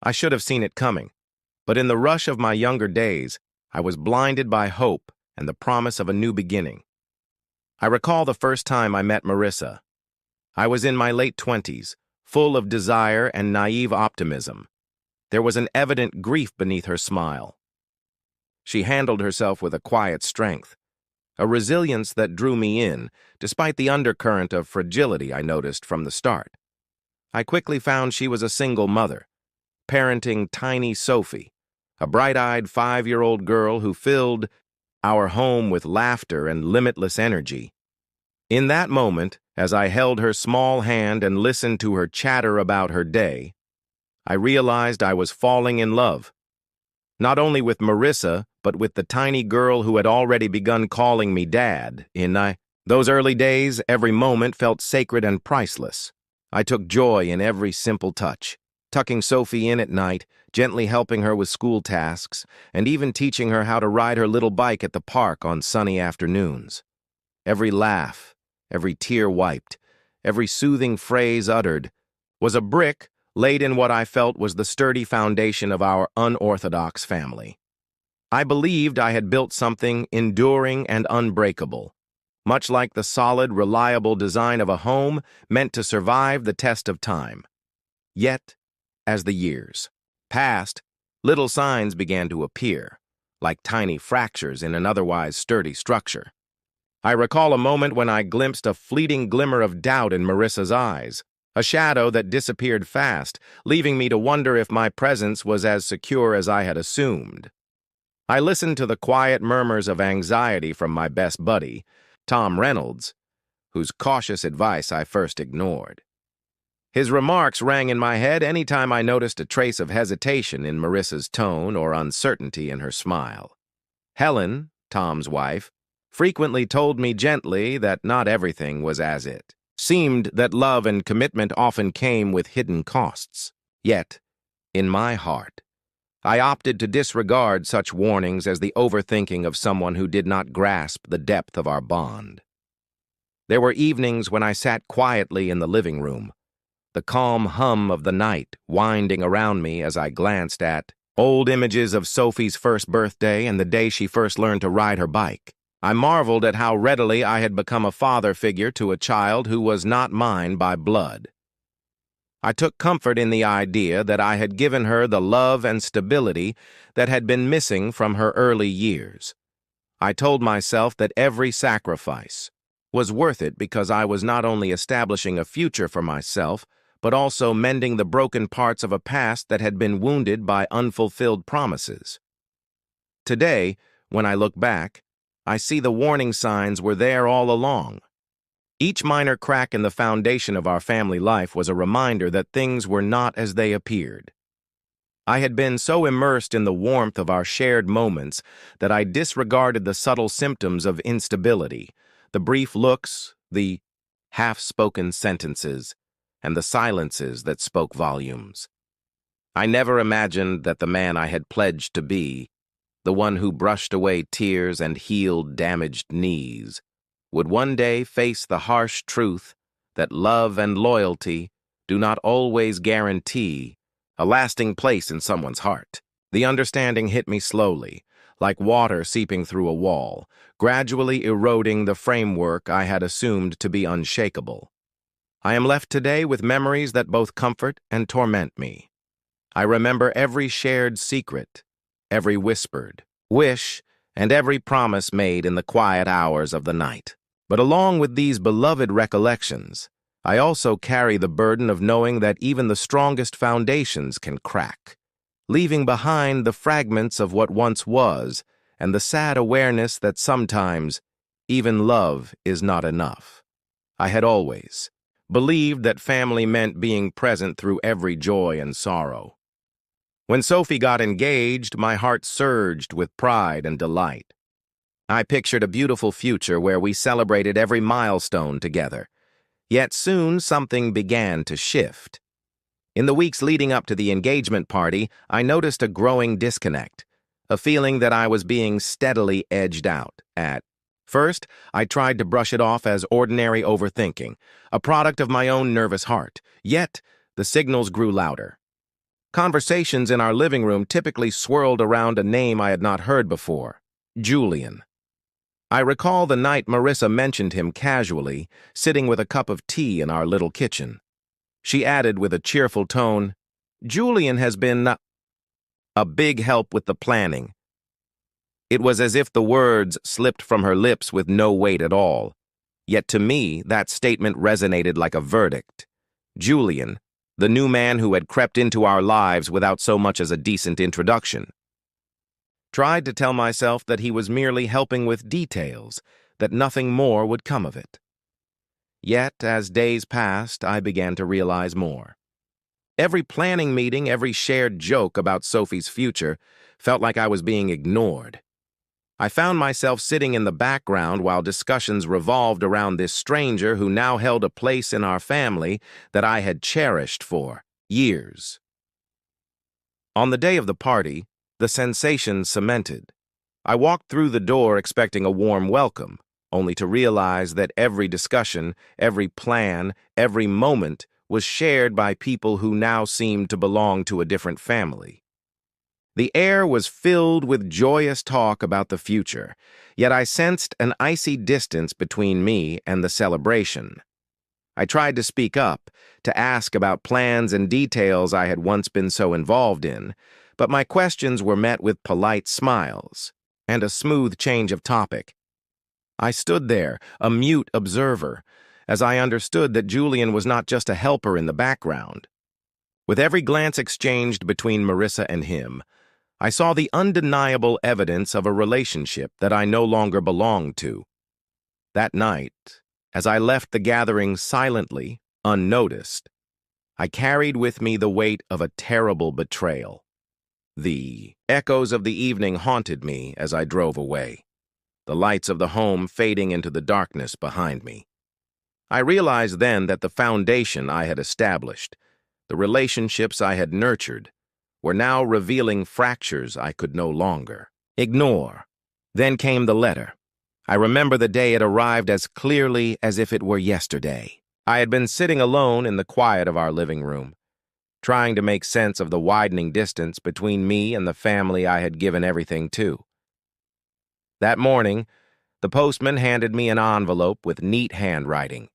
I should have seen it coming, but in the rush of my younger days, I was blinded by hope and the promise of a new beginning. I recall the first time I met Marissa. I was in my late 20s, full of desire and naive optimism. There was an evident grief beneath her smile. She handled herself with a quiet strength, a resilience that drew me in, despite the undercurrent of fragility I noticed from the start. I quickly found she was a single mother, parenting tiny Sophie, a bright-eyed 5-year-old girl who filled our home with laughter and limitless energy. In that moment, as I held her small hand and listened to her chatter about her day, I realized I was falling in love, not only with Marissa, but with the tiny girl who had already begun calling me Dad. In those early days, every moment felt sacred and priceless. I took joy in every simple touch, tucking Sophie in at night, gently helping her with school tasks, and even teaching her how to ride her little bike at the park on sunny afternoons. Every laugh, every tear wiped, every soothing phrase uttered, was a brick laid in what I felt was the sturdy foundation of our unorthodox family. I believed I had built something enduring and unbreakable, much like the solid, reliable design of a home meant to survive the test of time. Yet, as the years passed, little signs began to appear, like tiny fractures in an otherwise sturdy structure. I recall a moment when I glimpsed a fleeting glimmer of doubt in Marissa's eyes, a shadow that disappeared fast, leaving me to wonder if my presence was as secure as I had assumed. I listened to the quiet murmurs of anxiety from my best buddy, Tom Reynolds, whose cautious advice I first ignored. His remarks rang in my head any time I noticed a trace of hesitation in Marissa's tone or uncertainty in her smile. Helen, Tom's wife, frequently told me gently that not everything was as it seemed, that love and commitment often came with hidden costs. Yet, in my heart, I opted to disregard such warnings as the overthinking of someone who did not grasp the depth of our bond. There were evenings when I sat quietly in the living room, the calm hum of the night winding around me as I glanced at old images of Sophie's first birthday and the day she first learned to ride her bike. I marveled at how readily I had become a father figure to a child who was not mine by blood. I took comfort in the idea that I had given her the love and stability that had been missing from her early years. I told myself that every sacrifice was worth it because I was not only establishing a future for myself, but also mending the broken parts of a past that had been wounded by unfulfilled promises. Today, when I look back, I see the warning signs were there all along. Each minor crack in the foundation of our family life was a reminder that things were not as they appeared. I had been so immersed in the warmth of our shared moments that I disregarded the subtle symptoms of instability, the brief looks, the half-spoken sentences, and the silences that spoke volumes. I never imagined that the man I had pledged to be, the one who brushed away tears and healed damaged knees, would one day face the harsh truth that love and loyalty do not always guarantee a lasting place in someone's heart. The understanding hit me slowly, like water seeping through a wall, gradually eroding the framework I had assumed to be unshakable. I am left today with memories that both comfort and torment me. I remember every shared secret, every whispered wish, and every promise made in the quiet hours of the night. But along with these beloved recollections, I also carry the burden of knowing that even the strongest foundations can crack, leaving behind the fragments of what once was and the sad awareness that sometimes even love is not enough. I had always believed that family meant being present through every joy and sorrow. When Sophie got engaged, my heart surged with pride and delight. I pictured a beautiful future where we celebrated every milestone together. Yet soon something began to shift. In the weeks leading up to the engagement party, I noticed a growing disconnect, a feeling that I was being steadily edged out. At first, I tried to brush it off as ordinary overthinking, a product of my own nervous heart. Yet, the signals grew louder. Conversations in our living room typically swirled around a name I had not heard before, Julian. I recall the night Marissa mentioned him casually, sitting with a cup of tea in our little kitchen. She added with a cheerful tone, "Julian has been a big help with the planning." It was as if the words slipped from her lips with no weight at all. Yet to me, that statement resonated like a verdict. Julian, the new man who had crept into our lives without so much as a decent introduction. Tried to tell myself that he was merely helping with details, that nothing more would come of it. Yet, as days passed, I began to realize more. Every planning meeting, every shared joke about Sophie's future felt like I was being ignored. I found myself sitting in the background while discussions revolved around this stranger who now held a place in our family that I had cherished for years. On the day of the party, the sensation cemented. I walked through the door expecting a warm welcome, only to realize that every discussion, every plan, every moment was shared by people who now seemed to belong to a different family. The air was filled with joyous talk about the future, yet I sensed an icy distance between me and the celebration. I tried to speak up, to ask about plans and details I had once been so involved in, but my questions were met with polite smiles and a smooth change of topic. I stood there, a mute observer, as I understood that Julian was not just a helper in the background. With every glance exchanged between Marissa and him, I saw the undeniable evidence of a relationship that I no longer belonged to. That night, as I left the gathering silently, unnoticed, I carried with me the weight of a terrible betrayal. The echoes of the evening haunted me as I drove away, the lights of the home fading into the darkness behind me. I realized then that the foundation I had established, the relationships I had nurtured, were now revealing fractures I could no longer ignore. Then came the letter. I remember the day it arrived as clearly as if it were yesterday. I had been sitting alone in the quiet of our living room, trying to make sense of the widening distance between me and the family I had given everything to. That morning, the postman handed me an envelope with neat handwriting.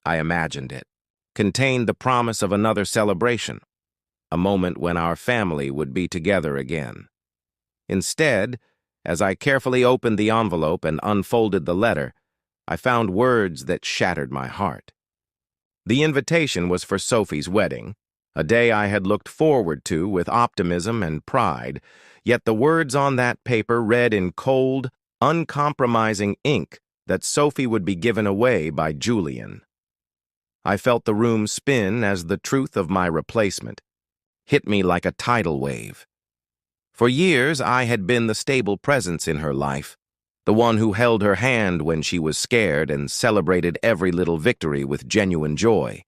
I imagined it contained the promise of another celebration, a moment when our family would be together again. Instead, as I carefully opened the envelope and unfolded the letter, I found words that shattered my heart. The invitation was for Sophie's wedding, a day I had looked forward to with optimism and pride, yet the words on that paper read in cold, uncompromising ink that Sophie would be given away by Julian. I felt the room spin as the truth of my replacement hit me like a tidal wave. For years, I had been the stable presence in her life, the one who held her hand when she was scared and celebrated every little victory with genuine joy.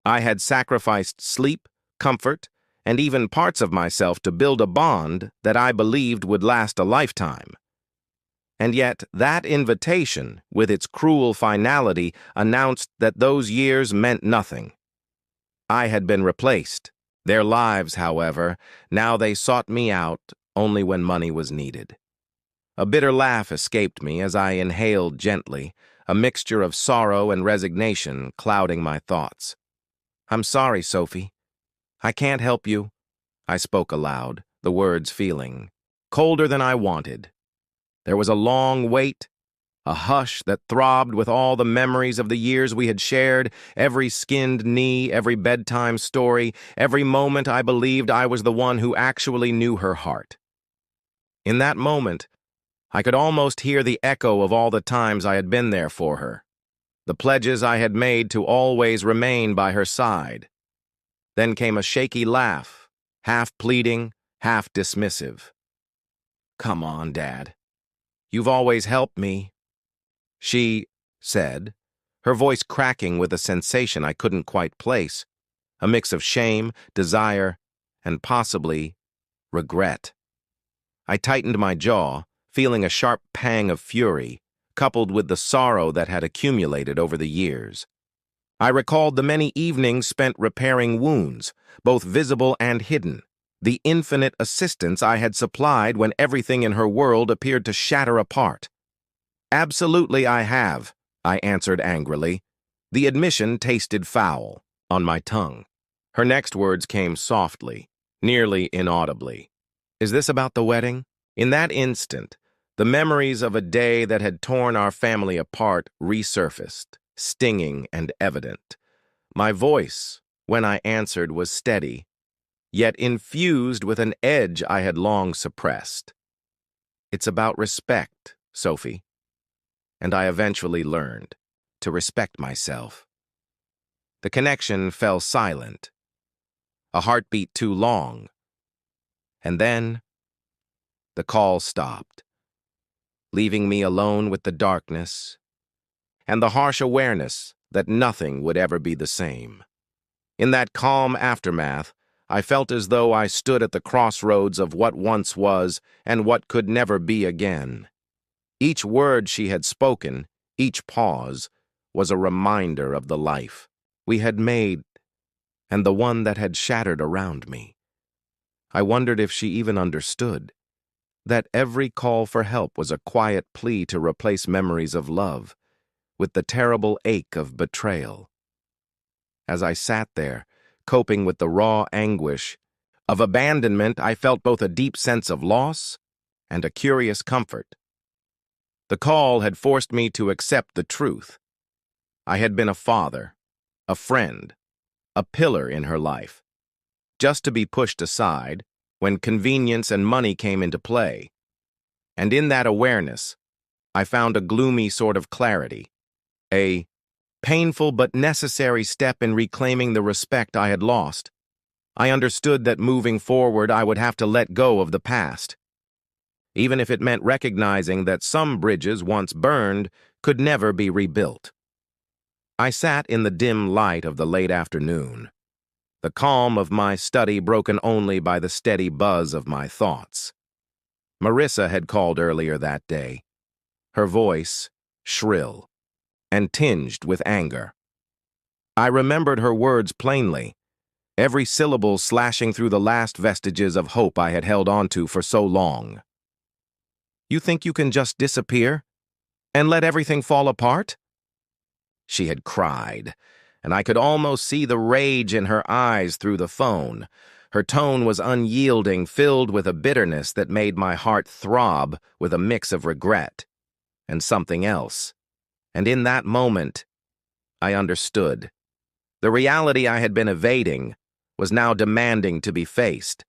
I had sacrificed sleep, comfort, and even parts of myself to build a bond that I believed would last a lifetime. And yet, that invitation, with its cruel finality, announced that those years meant nothing. I had been replaced. Their lives, however, now they sought me out only when money was needed. A bitter laugh escaped me as I inhaled gently, a mixture of sorrow and resignation clouding my thoughts. "I'm sorry, Sophie. I can't help you," I spoke aloud, the words feeling colder than I wanted. There was a long wait, a hush that throbbed with all the memories of the years we had shared, every skinned knee, every bedtime story, every moment I believed I was the one who actually knew her heart. In that moment, I could almost hear the echo of all the times I had been there for her, the pledges I had made to always remain by her side. Then came a shaky laugh, half pleading, half dismissive. "Come on, Dad. You've always helped me," she said, her voice cracking with a sensation I couldn't quite place, a mix of shame, desire, and possibly regret. I tightened my jaw, feeling a sharp pang of fury, coupled with the sorrow that had accumulated over the years. I recalled the many evenings spent repairing wounds, both visible and hidden, the infinite assistance I had supplied when everything in her world appeared to shatter apart. "Absolutely I have," I answered angrily. The admission tasted foul on my tongue. Her next words came softly, nearly inaudibly. "Is this about the wedding?" In that instant, the memories of a day that had torn our family apart resurfaced, stinging and evident. My voice, when I answered, was steady, yet infused with an edge I had long suppressed. "It's about respect, Sophie." And I eventually learned to respect myself. The connection fell silent, a heartbeat too long, and then the call stopped, leaving me alone with the darkness and the harsh awareness that nothing would ever be the same. In that calm aftermath, I felt as though I stood at the crossroads of what once was and what could never be again. Each word she had spoken, each pause, was a reminder of the life we had made and the one that had shattered around me. I wondered if she even understood that every call for help was a quiet plea to replace memories of love with the terrible ache of betrayal. As I sat there, coping with the raw anguish of abandonment, I felt both a deep sense of loss and a curious comfort. The call had forced me to accept the truth. I had been a father, a friend, a pillar in her life, just to be pushed aside when convenience and money came into play. And in that awareness, I found a gloomy sort of clarity, a painful but necessary step in reclaiming the respect I had lost. I understood that moving forward, I would have to let go of the past, even if it meant recognizing that some bridges once burned could never be rebuilt. I sat in the dim light of the late afternoon, the calm of my study broken only by the steady buzz of my thoughts. Marissa had called earlier that day, her voice shrill and tinged with anger. I remembered her words plainly, every syllable slashing through the last vestiges of hope I had held onto for so long. "You think you can just disappear and let everything fall apart?" She had cried, and I could almost see the rage in her eyes through the phone. Her tone was unyielding, filled with a bitterness that made my heart throb with a mix of regret and something else. And in that moment, I understood. The reality I had been evading was now demanding to be faced.